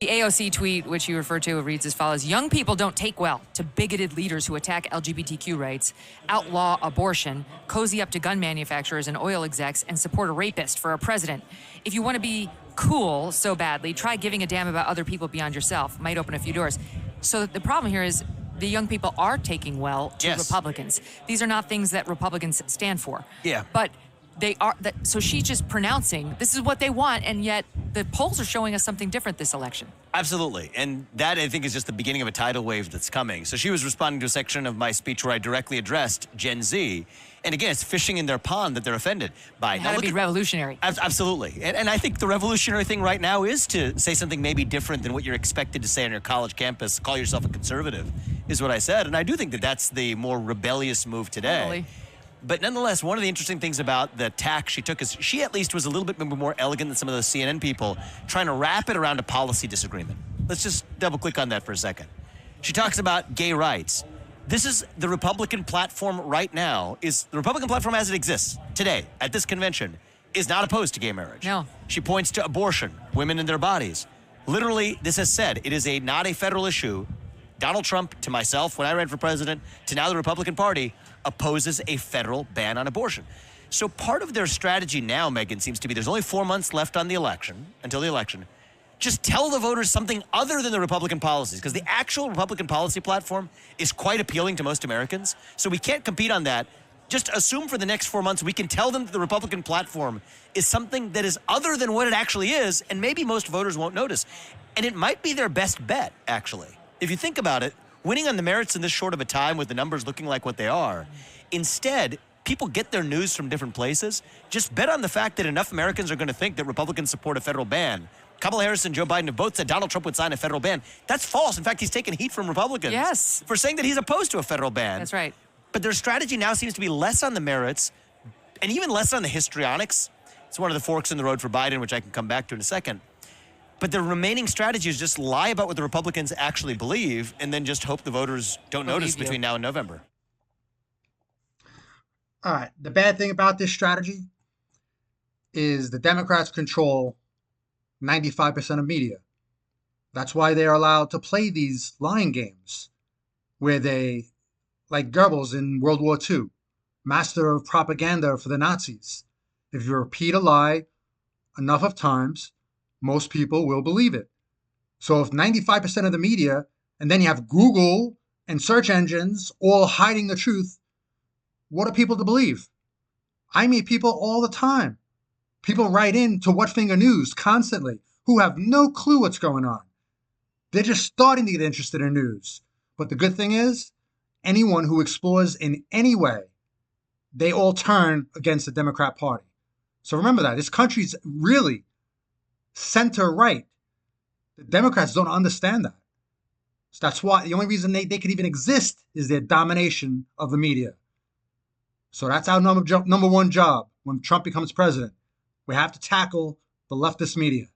The AOC tweet, which you refer to, reads as follows: young people don't take well to bigoted leaders who attack LGBTQ rights, outlaw abortion, cozy up to gun manufacturers and oil execs, and support a rapist for a president. If you want to be cool so badly, try giving a damn about other people beyond yourself. Might open a few doors. So the problem here is the young people are taking well to Republicans. These are not things that Republicans stand for. Yeah. But they are. So she's just pronouncing this is what they want, and yet the polls are showing us something different this election. Absolutely. And that, I think, is just the beginning of a tidal wave that's coming. So she was responding to a section of my speech where I directly addressed Gen Z. And again, it's fishing in their pond that they're offended by. How to be revolutionary. Absolutely. And I think the revolutionary thing right now is to say something maybe different than what you're expected to say on your college campus. Call yourself a conservative, is what I said. And I do think that that's the more rebellious move today. Totally. But nonetheless, one of the interesting things about the tack she took is she at least was a little bit more elegant than some of those CNN people trying to wrap it around a policy disagreement. Let's just double click on that for a second. She talks about gay rights. This is the Republican platform right now. Is the Republican platform as it exists today at this convention is not opposed to gay marriage. No. She points to abortion, women and their bodies. Literally, this has said it is not a federal issue. Donald Trump, to myself when I ran for president, to now the Republican Party, opposes a federal ban on abortion. So part of their strategy now, Megan, seems to be there's only 4 months left on the election, until the election. Just tell the voters something other than the Republican policies, because the actual Republican policy platform is quite appealing to most Americans. So we can't compete on that. Just assume for the next 4 months we can tell them that the Republican platform is something that is other than what it actually is, and maybe most voters won't notice. And it might be their best bet, actually. If you think about it, winning on the merits in this short of a time with the numbers looking like what they are, instead, people get their news from different places. Just bet on the fact that enough Americans are going to think that Republicans support a federal ban. Kamala Harris and Joe Biden have both said Donald Trump would sign a federal ban. That's false. In fact, he's taken heat from Republicans for saying that he's opposed to a federal ban. That's right. But their strategy now seems to be less on the merits and even less on the histrionics. It's one of the forks in the road for Biden, which I can come back to in a second. But the remaining strategy is just lie about what the Republicans actually believe and then just hope the voters don't notice between now and November. All right. The bad thing about this strategy is the Democrats control 95% of media. That's why they are allowed to play these lying games where they, like Goebbels in World War II, master of propaganda for the Nazis. If you repeat a lie enough of times, most people will believe it. So if 95% of the media, and then you have Google and search engines all hiding the truth, what are people to believe? I meet people all the time. People write in to What Finger News constantly who have no clue what's going on. They're just starting to get interested in news. But the good thing is, anyone who explores in any way, they all turn against the Democrat Party. So remember that. This country's really center-right. The Democrats don't understand that. So that's why the only reason they could even exist is their domination of the media. So that's our number one job when Trump becomes president. We have to tackle the leftist media.